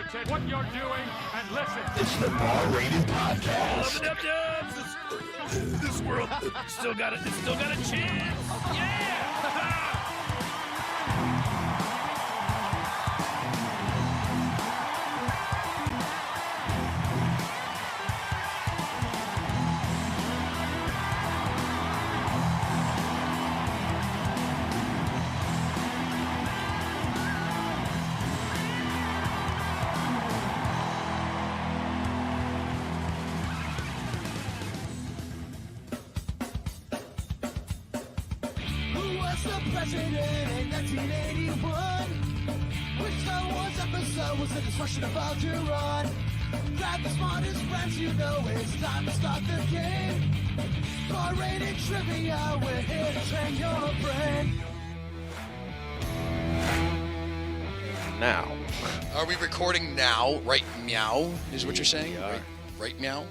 concentrate what you're doing and listen. It's the R-rated podcast. Love it up, this world still got a chance. Yeah! President in 1981. Which Star Wars episode was the destruction about to run? Grab the smartest friends, you know it's time to start the game. R-rated trivia, we're here to train your brain. Now. Are we recording now? Right meow is what you're saying? Right meow?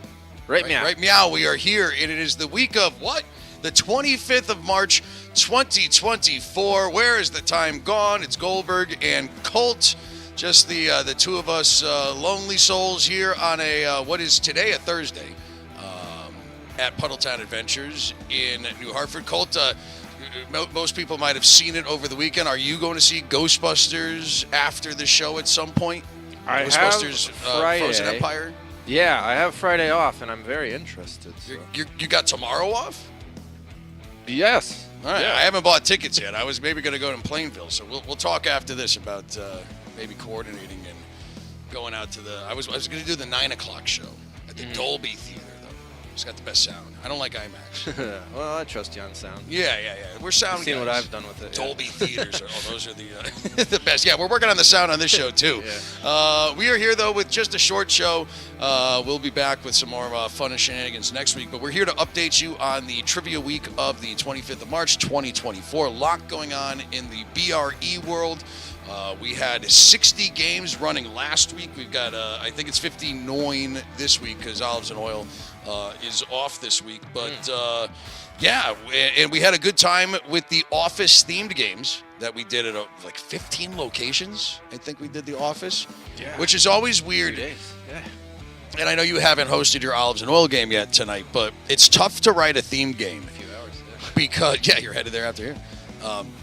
Right meow. We are here, and it is the week of what? The 25th of March, 2024. Where is the time gone? It's Goldberg and Colt, just the two of us lonely souls here on a, what is today, a Thursday, at PUDDLETOWN Adventures in New Hartford. Colt, most people might have seen it over the weekend. Are you going to see Ghostbusters after the show at some point? I Ghostbusters have Friday. Frozen Empire? Yeah, I have Friday off, and I'm very interested. So. You got tomorrow off? Yes. All right. Yeah. I haven't bought tickets yet. I was maybe going to go to Plainville, so we'll talk after this about maybe coordinating and going out to the. I was going to do the 9 o'clock show at the Dolby Theater though. It's got the best sound. I don't like IMAX. Well, I trust you on sound. Yeah. We're sound I've seen guys. what I've done with it. Dolby theaters those are the the best. Yeah, we're working on the sound on this show too. Yeah. We are here though with just a short show. We'll be back with some more fun and shenanigans next week, but we're here to update you on the trivia week of the 25th of March 2024. A lot going on in the BRE world. We had 60 games running last week. We've got I think it's 59 this week because Olives and Oil is off this week, but yeah, and we had a good time with the Office themed games that we did at like 15 locations. I think we did the Office, which is always weird. 2 days. Yeah. And I know you haven't hosted your Olives and Oil game yet tonight, but it's tough to write a theme game. A few hours. Yeah. Because, you're headed there after here.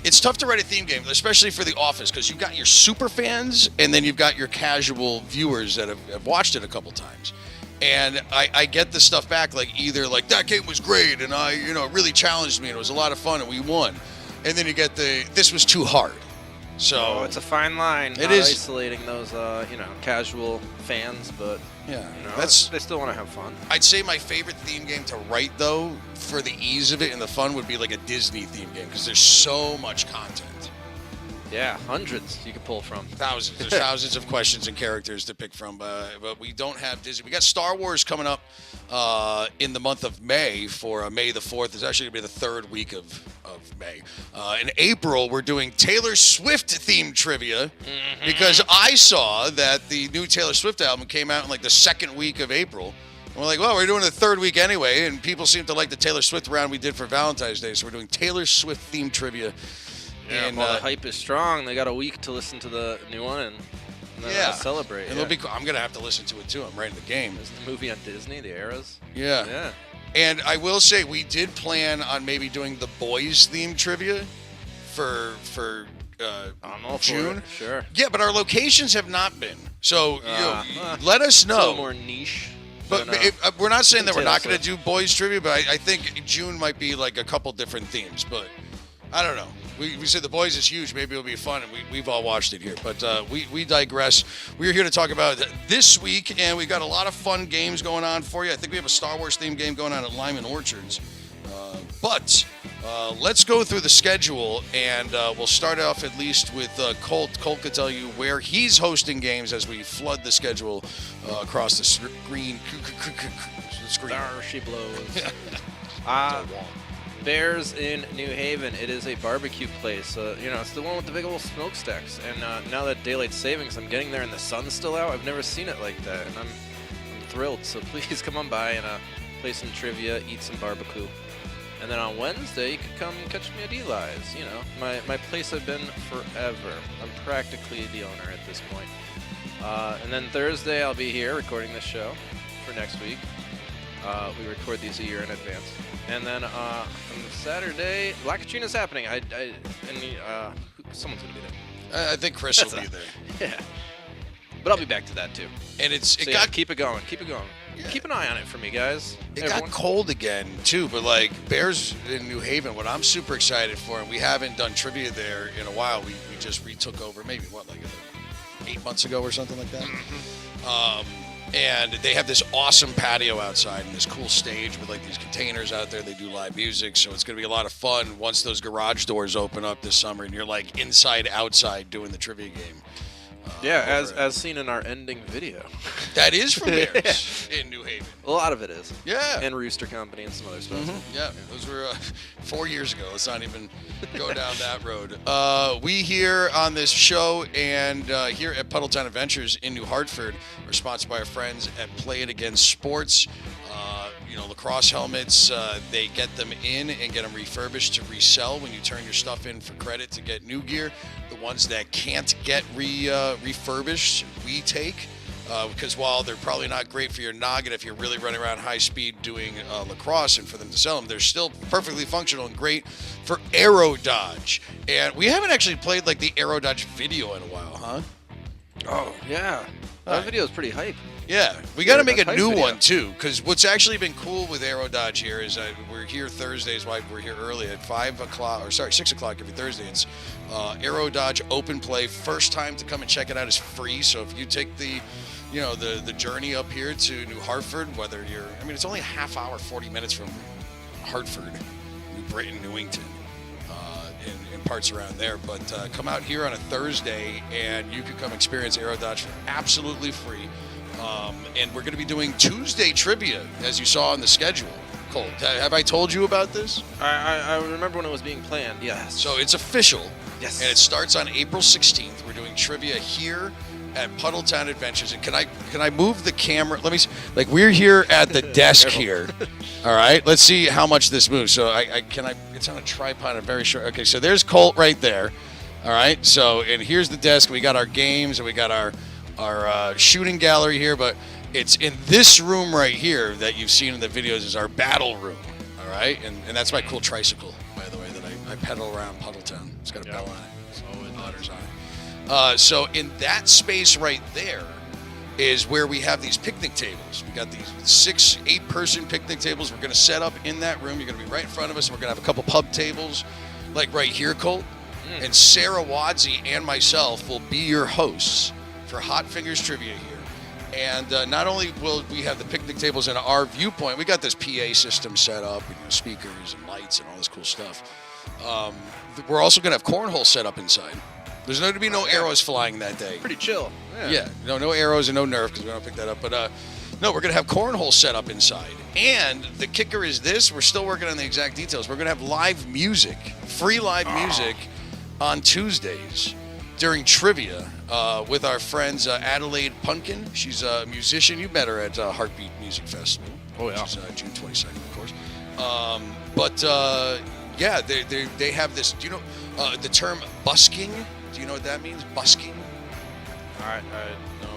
It's tough to write a theme game, especially for The Office, because you've got your super fans and then you've got your casual viewers that have watched it a couple times. And I get the stuff back, like either like that game was great and it really challenged me and it was a lot of fun and we won. And then you get this was too hard. So it's a fine line. It is isolating those, casual fans, but they still want to have fun. I'd say my favorite theme game to write, though, for the ease of it and the fun, would be like a Disney theme game because there's so much content. Yeah, hundreds you could pull from. Thousands. There's thousands of questions and characters to pick from, but we don't have Disney. We got Star Wars coming up in the month of May for May the 4th. It's actually going to be the third week of May. In April, we're doing Taylor Swift-themed trivia because I saw that the new Taylor Swift album came out in like the second week of April. And we're like, well, we're doing the third week anyway, and people seem to like the Taylor Swift round we did for Valentine's Day, so we're doing Taylor Swift-themed trivia. Yeah, and the hype is strong. They got a week to listen to the new one and then celebrate. And it'll be cool. I'm going to have to listen to it, too. I'm writing the game. Is the movie on Disney, The Eras? Yeah. And I will say, we did plan on maybe doing the boys-themed trivia for I'm all June. For it. Sure. Yeah, but our locations have not been. So let us know. It's a little more niche. But we're not saying that we're not going to Swift. do boys trivia, but I think June might be like a couple different themes. But I don't know. We said the boys is huge. Maybe it'll be fun, and we've all watched it here. But we digress. We're here to talk about this week, and we've got a lot of fun games going on for you. I think we have a Star Wars themed game going on at Lyman Orchards. But let's go through the schedule, and we'll start off at least with Colt. Colt could tell you where he's hosting games as we flood the schedule across the screen. There she blows. Bears in New Haven. It is a barbecue place. It's the one with the big old smokestacks. And now that daylight savings, I'm getting there and the sun's still out. I've never seen it like that, and I'm thrilled. So please come on by and play some trivia, eat some barbecue. And then on Wednesday, you can come catch me at Eli's. My place I've been forever. I'm practically the owner at this point. And then Thursday I'll be here recording this show for next week. We record these a year in advance. And then on Saturday, La Catrina's happening. Someone's gonna be there. I think Chris will be there. Yeah. But I'll be back to that too. And keep it going. Yeah. Keep an eye on it for me, guys. It got cold again too, but like Bears in New Haven, what I'm super excited for, and we haven't done trivia there in a while. We just retook over maybe 8 months ago or something like that. Mm-hmm. And they have this awesome patio outside and this cool stage with like these containers out there. They do live music, so it's going to be a lot of fun once those garage doors open up this summer and you're like inside outside doing the trivia game. As seen in our ending video. That is from Bears in New Haven. A lot of it is. Yeah. And Rooster Company and some other stuff. Mm-hmm. Yeah, those were 4 years ago. Let's not even go down that road. We here on this show and here at PUDDLETOWN Adventures in New Hartford are sponsored by our friends at Play It Again Sports. Lacrosse helmets, they get them in and get them refurbished to resell when you turn your stuff in for credit to get new gear. The ones that can't get refurbished, we take. Because while they're probably not great for your noggin if you're really running around high speed doing lacrosse and for them to sell them, they're still perfectly functional and great for aero dodge. And we haven't actually played like the aero dodge video in a while, huh? Oh, yeah. That video is pretty hype. Yeah, we got to make a new one too, because what's actually been cool with Aero Dodge here is we're here Thursdays, why we're here early at 6 o'clock every Thursday. It's Aero Dodge Open Play. First time to come and check it out is free. So if you take the journey up here to New Hartford, it's only a half hour, 40 minutes from Hartford, New Britain, Newington, and parts around there. But come out here on a Thursday and you can come experience Aero Dodge for absolutely free. And we're going to be doing Tuesday trivia, as you saw on the schedule. Colt, have I told you about this? I remember when it was being planned, yes. So it's official. Yes. And it starts on April 16th. We're doing trivia here at PUDDLETOWN Adventures. And can I move the camera? Let me see. Like, we're here at the desk here. All right. Let's see how much this moves. So it's on a tripod. I'm very sure. Okay. So there's Colt right there. All right. So, and here's the desk. We got our games and we got our shooting gallery here, but it's in this room right here that you've seen in the videos is our battle room, all right? And that's my cool tricycle, by the way, that I pedal around PUDDLETOWN. It's got a bell on it, so it matters on it. So in that space right there is where we have these picnic tables. We got these 8-person picnic tables. We're going to set up in that room. You're going to be right in front of us, and we're going to have a couple pub tables, like right here, Colt. And Sarah Wadsey and myself will be your hosts for Hot Fingers Trivia here. And not only will we have the picnic tables in our viewpoint, we got this PA system set up, and, speakers and lights and all this cool stuff. We're also going to have cornhole set up inside. There's going to be no arrows flying that day. Pretty chill. Yeah, no arrows and no Nerf because we don't pick that up. But no, we're going to have cornhole set up inside. And the kicker is this, we're still working on the exact details. We're going to have live music, free live music on Tuesdays during trivia with our friends Adelaide Punkin. She's a musician. You met her at Heartbeat Music Festival. Oh, yeah. Which is June 22nd, of course. They have this. Do you know the term busking? Do you know what that means? Busking? I know.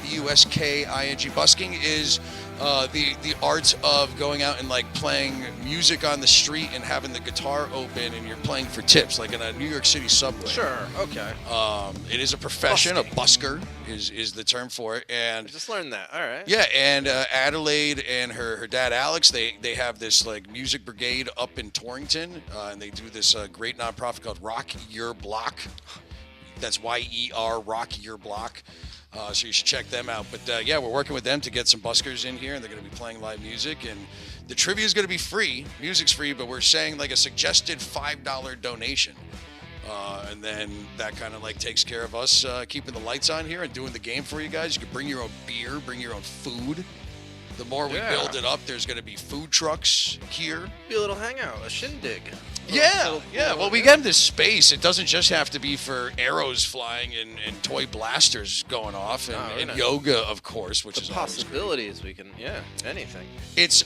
B-U-S-K-I-N-G. Busking is the art of going out and like playing music on the street and having the guitar open and you're playing for tips, like in a New York City subway. Sure, okay. It is a profession. Busking. A busker is the term for it. And I just learned that. All right. yeah, and Adelaide and her dad Alex, they have this like music brigade up in Torrington, and they do this great nonprofit called Rock Your Block. That's Y-E-R, Rock Your Block. So you should check them out. But we're working with them to get some buskers in here, and they're going to be playing live music. And the trivia is going to be free. Music's free, but we're saying like a suggested $5 donation. And then that kind of like takes care of us keeping the lights on here and doing the game for you guys. You can bring your own beer, bring your own food. The more we build it up, there's going to be food trucks here. Be a little hangout, a shindig. Yeah. Well, we got this space. It doesn't just have to be for arrows flying and toy blasters going off and yoga, of course, which is possibilities. We can, anything.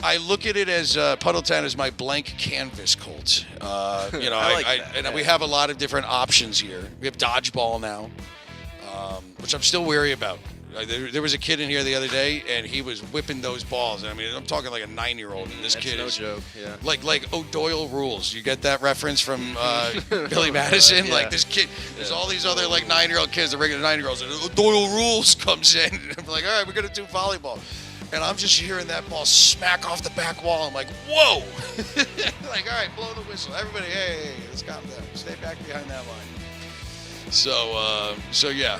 I look at it as PUDDLETOWN is my blank canvas, Colt. We have a lot of different options here. We have dodgeball now, which I'm still wary about. There was a kid in here the other day, and he was whipping those balls. I mean, I'm talking like a 9-year-old, and this That's kid no is joke. Yeah. like O'Doyle rules. You get that reference from Billy Madison? Yeah. Like this kid, there's all these other like 9-year-old kids, the regular 9-year-olds, and O'Doyle rules comes in. And I'm like, all right, we're gonna do volleyball, and I'm just hearing that ball smack off the back wall. I'm like, whoa! Like, all right, blow the whistle, everybody. Hey, let's calm down. Stay back behind that line. So yeah.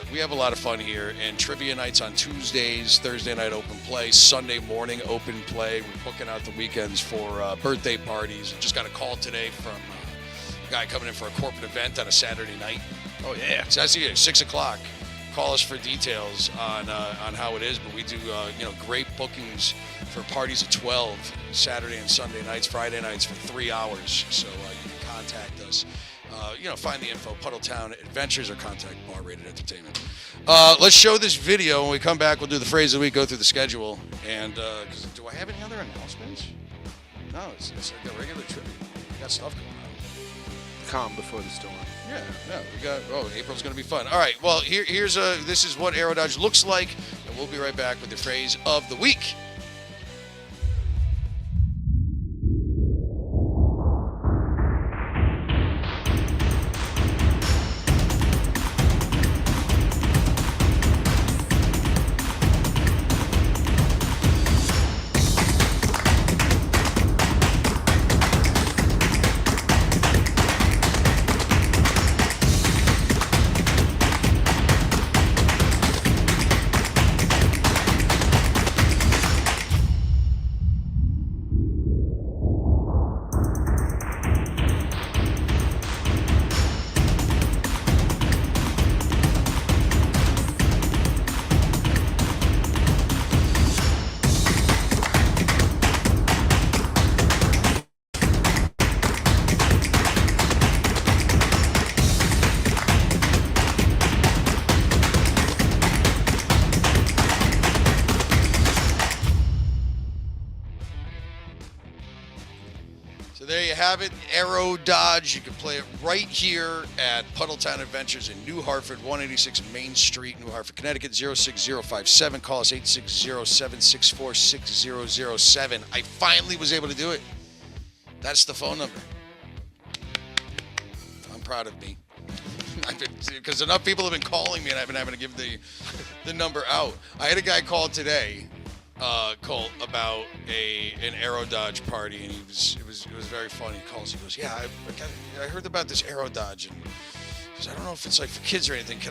We have a lot of fun here, and trivia nights on Tuesdays, Thursday night open play, Sunday morning open play. We're booking out the weekends for birthday parties. Just got a call today from a guy coming in for a corporate event on a Saturday night. Oh yeah. So that's 6 o'clock. Call us for details on how it is, but we do great bookings for parties at 12 Saturday and Sunday nights, Friday nights for 3 hours. So you can contact us. Find the info, PUDDLETOWN Adventures, or contact Bar Rated Entertainment. Let's show this video. When we come back, we'll do the phrase of the week, go through the schedule. And do I have any other announcements? No, it's like a regular tribute. We got stuff going on. Calm before the storm. Yeah, we got. Oh, April's going to be fun. All right, well, this is what Aero Dodge looks like, and we'll be right back with the phrase of the week. There you have it, Aero Dodge. You can play it right here at PUDDLETOWN Adventures in New Hartford, 186 Main Street, New Hartford, Connecticut, 06057. Call us 860-764-6007. I finally was able to do it. That's the phone number. I'm proud of me. Because enough people have been calling me, and I've been having to give the number out. I had a guy call today, Colt, about an Aero Dodge party, and it was very funny. He calls, he goes, yeah, I heard about this Aero Dodge, and he goes, I don't know if it's like for kids or anything. Do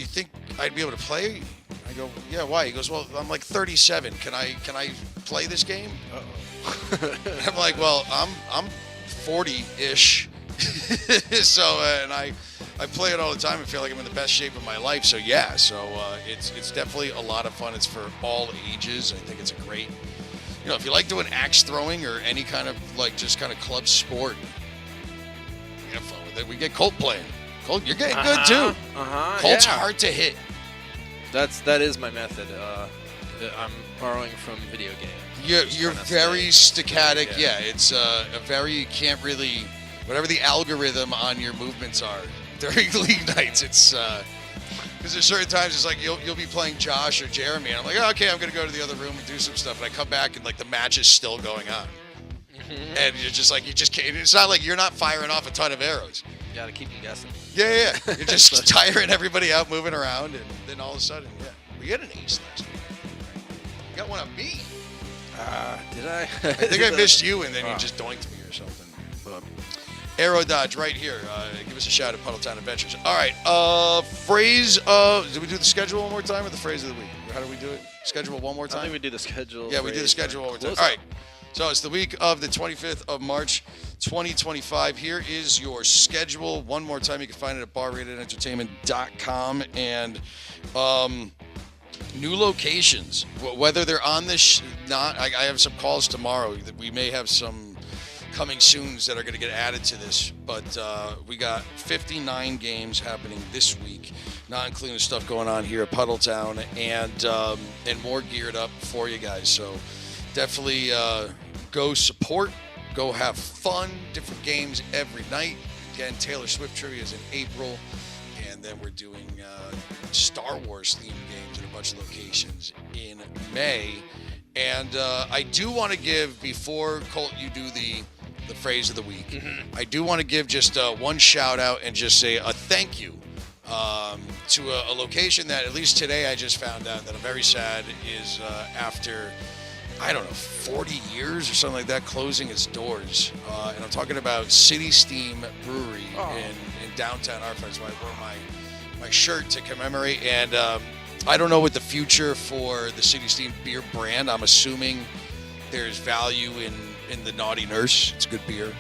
you think I'd be able to play? I go, yeah, why? He goes, well, I'm like 37. Can I play this game? Uh-oh. I'm like, well, I'm 40-ish. So, and I play it all the time and feel like I'm in the best shape of my life. So yeah, it's definitely a lot of fun. It's for all ages. I think it's a great, if you like doing axe throwing or any kind of just kind of club sport, have fun with it. We get Colt playing. Colt, you're getting good too. Colt's hard to hit. That is my method. I'm borrowing from video games. You're very staccatic. Yeah, it's you can't really, whatever the algorithm on your movements are during league nights, it's because there's certain times it's like you'll be playing Josh or Jeremy, and I'm like, oh, okay, I'm gonna go to the other room and do some stuff, and I come back and the match is still going on, and you're just like, you just can't. It's not like you're not firing off a ton of arrows. You gotta keep them guessing. Yeah. You're just tiring everybody out, moving around, and then all of a sudden, we had an ace last week. You got one on me. Did I? I think I missed you, and then you just doinked me or something. But Aero Dodge right here. Give us a shout at PUDDLETOWN Adventures. All right. Phrase of... Did we do the schedule one more time or the phrase of the week? How do we do it? Schedule one more time? I think we do the schedule. Yeah, we do the schedule one more time. All right. So it's the week of the 25th of March, 2025. Here is your schedule. One more time. You can find it at barratedentertainment.com. And new locations. Whether they're on this... I have some calls tomorrow that we may have some coming soons that are going to get added to this, but we got 59 games happening this week, not including the stuff going on here at PUDDLETOWN, and more geared up for you guys. So definitely go support, go have fun. Different games every night. Again, Taylor Swift trivia is in April, and and then we're doing Star Wars themed games in a bunch of locations in May. And I do want to give, before Colt, you do the phrase of the week, I do want to give just one shout out and just say a thank you to a location that at least today I just found out that I'm very sad is after, I don't know, 40 years or something like that, closing its doors. And I'm talking about City Steam Brewery in downtown Hartford. So I wore my shirt to commemorate. And I don't know what the future for the City Steam beer brand. I'm assuming there's value in the Naughty Nurse. It's good beer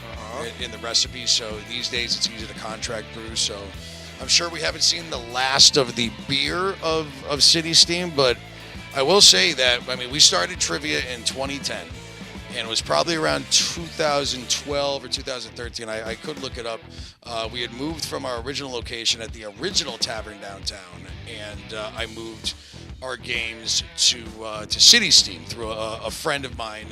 in the recipe. So these days it's easy to contract brew. So I'm sure we haven't seen the last of the beer of City Steam, but I will say that, I mean, we started trivia in 2010, and it was probably around 2012 or 2013. I could look it up. We had moved from our original location at the original tavern downtown, and I moved our games to City Steam through a friend of mine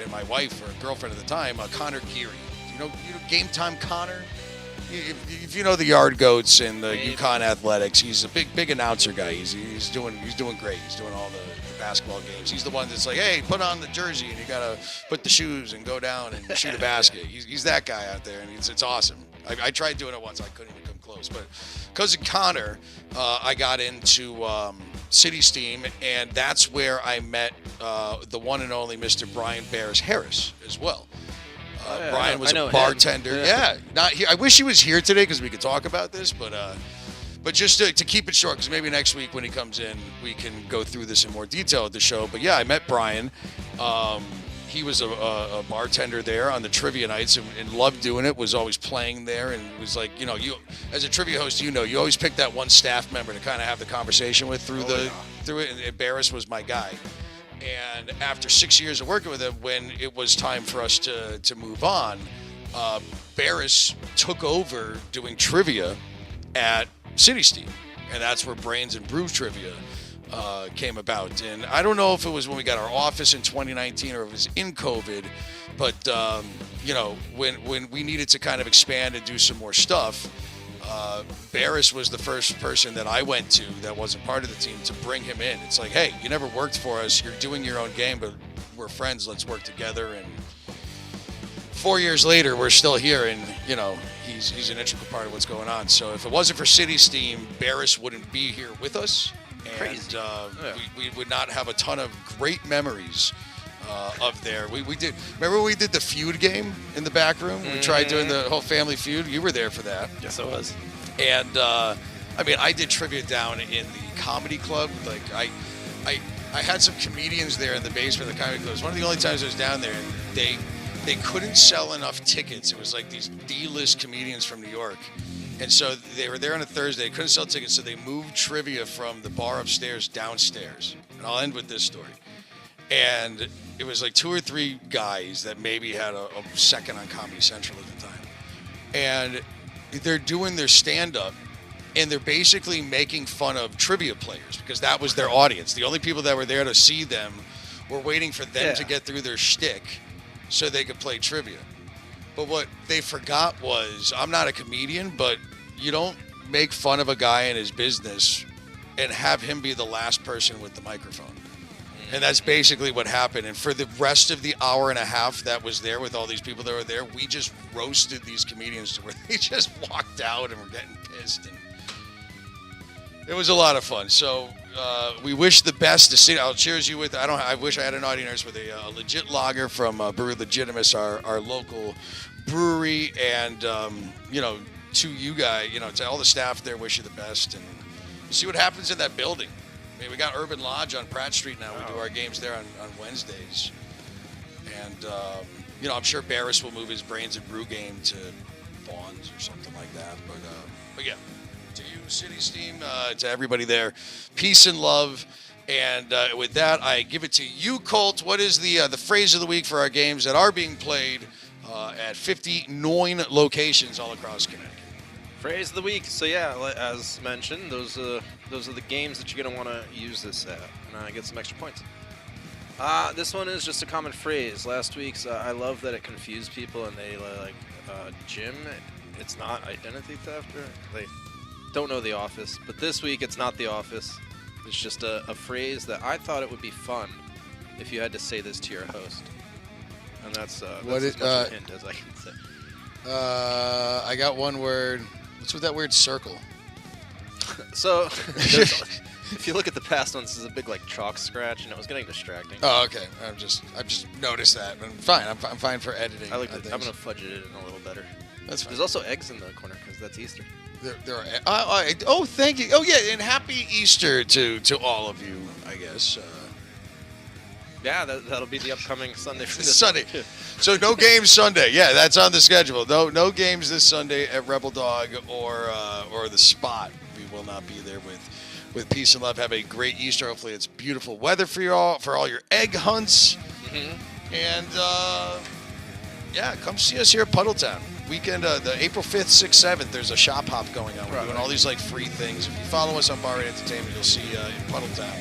and my wife, or girlfriend at the time, Connor Geary. You know Game Time Connor? If you know the Yard Goats and the UConn Athletics, he's a big announcer guy. He's doing great. He's doing all the basketball games. He's the one that's like, hey, put on the jersey and you gotta put the shoes and go down and shoot a basket. He's that guy out there, and it's awesome. I tried doing it once. I couldn't even come close, but because of Connor, I got into City Steam, and that's where I met the one and only Mr. Brian Barris Harris as well. Brian was a bartender. Yeah, not here. I wish he was here today because we could talk about this, but just to keep it short, because maybe next week when he comes in, we can go through this in more detail at the show. But yeah, I met Brian. He was a bartender there on the trivia nights and loved doing it. Was always playing there, and was like, you as a trivia host, you always pick that one staff member to kind of have the conversation with through it. And Barris was my guy. And after 6 years of working with him, when it was time for us to move on, Barris took over doing trivia at City Steam. And that's where Brains and Brew Trivia came about. And I don't know if it was when we got our office in 2019 or if it was in COVID, but, when we needed to kind of expand and do some more stuff, Barris was the first person that I went to that wasn't part of the team to bring him in. It's like, hey, you never worked for us. You're doing your own game, but we're friends. Let's work together. And 4 years later, we're still here, and, he's an integral part of what's going on. So if it wasn't for City Steam, Barris wouldn't be here with us. And we would not have a ton of great memories of there. We did. Remember when we did the feud game in the back room? We tried doing the whole family feud. You were there for that. Yes, I was. And I did trivia down in the comedy club. Like I had some comedians there in the basement of the comedy club. It was one of the only times I was down there, and they couldn't sell enough tickets. It was like these D-list comedians from New York. And so they were there on a Thursday. They couldn't sell tickets, so they moved trivia from the bar upstairs downstairs. And I'll end with this story. And it was like 2 or 3 guys that maybe had a second on Comedy Central at the time. And they're doing their stand-up, and they're basically making fun of trivia players because that was their audience. The only people that were there to see them were waiting for them to get through their shtick so they could play trivia. But what they forgot was, I'm not a comedian, but you don't make fun of a guy in his business and have him be the last person with the microphone. And that's basically what happened. And for the rest of the hour and a half that was there with all these people that were there, we just roasted these comedians to where they just walked out and were getting pissed. And it was a lot of fun. So we wish the best to City. I'll cheers you with. I wish I had a Naughty Nurse with a legit lager from Brewery Legitimus, our local brewery, and to you guys, to all the staff there, wish you the best, and see what happens in that building. I mean, we got Urban Lodge on Pratt Street now. We do our games there on Wednesdays. And, I'm sure Barris will move his Brains and Brew game to Vaughn's or something like that. But yeah, to you, City Steam, to everybody there, peace and love. And with that, I give it to you, Colt. What is the phrase of the week for our games that are being played at 59 locations all across Connecticut? Phrase of the week. So yeah, as mentioned, those are the games that you're gonna want to use this at and get some extra points. This one is just a common phrase. Last week's I love that it confused people and they like Jim. It's not identity theft. don't know The Office, but this week it's not The Office. It's just a phrase that I thought it would be fun if you had to say this to your host. And that's as much a hint as I can say. I got one word. What's with that weird circle? So, if you look at the past ones, there's a big chalk scratch, and it was getting distracting. Oh, okay. I've just noticed that. I'm fine. I'm fine for editing. I'm gonna fudge it in a little better. That's fine. There's also eggs in the corner because that's Easter. There are. Oh, thank you. Oh, yeah, and happy Easter to all of you, I guess. Yeah, that'll be the upcoming Sunday for this Sunday. So no games Sunday. Yeah, that's on the schedule. No games this Sunday at Rebel Dog or the Spot. We will not be there with peace and love. Have a great Easter. Hopefully it's beautiful weather for all your egg hunts. Mm-hmm. And yeah, come see us here at Puddletown. Weekend, the April 5th, 6th, 7th, there's a shop hop going on. We're doing all these free things. If you follow us on Bar Rate Entertainment, you'll see in Puddletown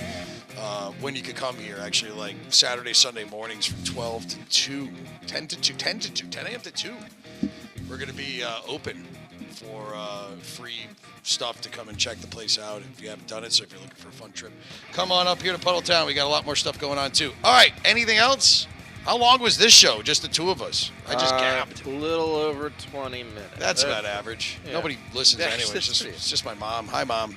when you can come here. Actually, Saturday, Sunday mornings from 12 to 2, 10 a.m. to 2. We're going to be open for free stuff to come and check the place out if you haven't done it. So if you're looking for a fun trip, come on up here to Puddletown. We got a lot more stuff going on too. All right, anything else? How long was this show? Just the two of us? I just gapped. A little over 20 minutes. That's about average. Yeah. Nobody listens anyway. It's just my mom. Hi, Mom.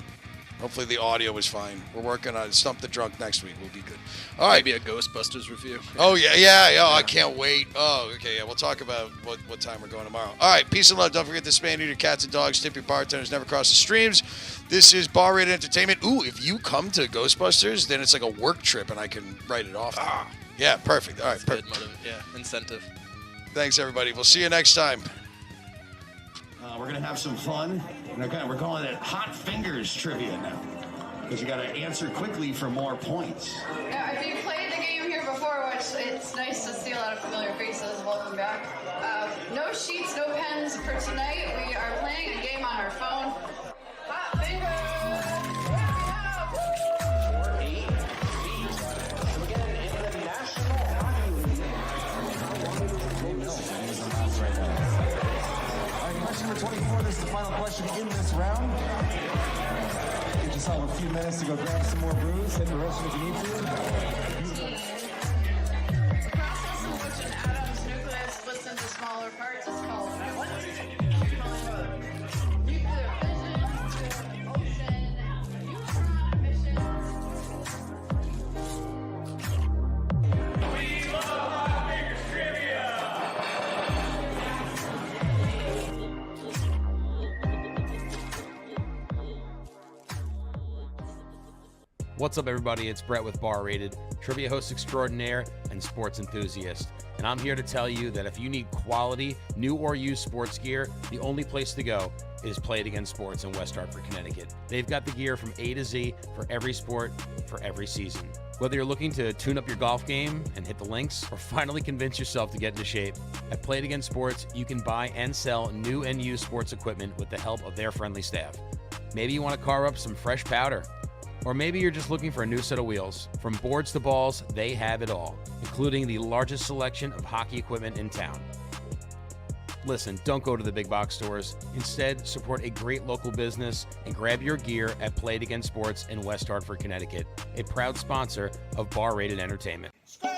Hopefully the audio was fine. We're working on Stump the Drunk next week. We'll be good. All right. Maybe a Ghostbusters review. Oh, yeah. Oh, I can't wait. Oh, okay. Yeah, we'll talk about what time we're going tomorrow. All right. Peace and love. Don't forget to spay and neuter your cats and dogs. Tip your bartenders. Never cross the streams. This is Bar Rate Entertainment. Ooh, if you come to Ghostbusters, then it's like a work trip, and I can write it off. Yeah, perfect. All right, perfect. Incentive. Thanks, everybody. We'll see you next time. We're going to have some fun. We're calling it Hot Fingers Trivia now. Because you got to answer quickly for more points. Yeah, if you played the game here before, which it's nice to see a lot of familiar faces, welcome back. No sheets, no pens for tonight. We are playing a game on our phone. Hot Fingers! Number 24, this is the final question in this round. Get yourself a few minutes to go grab some more brews, hit the restroom if you need to. The process in which an atom's nucleus splits into smaller parts is called what? Nuclear fission, ocean, neutron fission. We love Hot Fingers Trivia! What's up, everybody? It's Brett with Bar Rated, trivia host extraordinaire and sports enthusiast. And I'm here to tell you that if you need quality, new or used sports gear, the only place to go is Play It Again Sports in West Hartford, Connecticut. They've got the gear from A to Z for every sport, for every season. Whether you're looking to tune up your golf game and hit the links, or finally convince yourself to get into shape, at Play It Again Sports, you can buy and sell new and used sports equipment with the help of their friendly staff. Maybe you want to carve up some fresh powder. Or maybe you're just looking for a new set of wheels. From boards to balls, they have it all, including the largest selection of hockey equipment in town. Listen, don't go to the big box stores. Instead, support a great local business and grab your gear at Play It Again Sports in West Hartford, Connecticut, a proud sponsor of Bar Rated Entertainment. Score!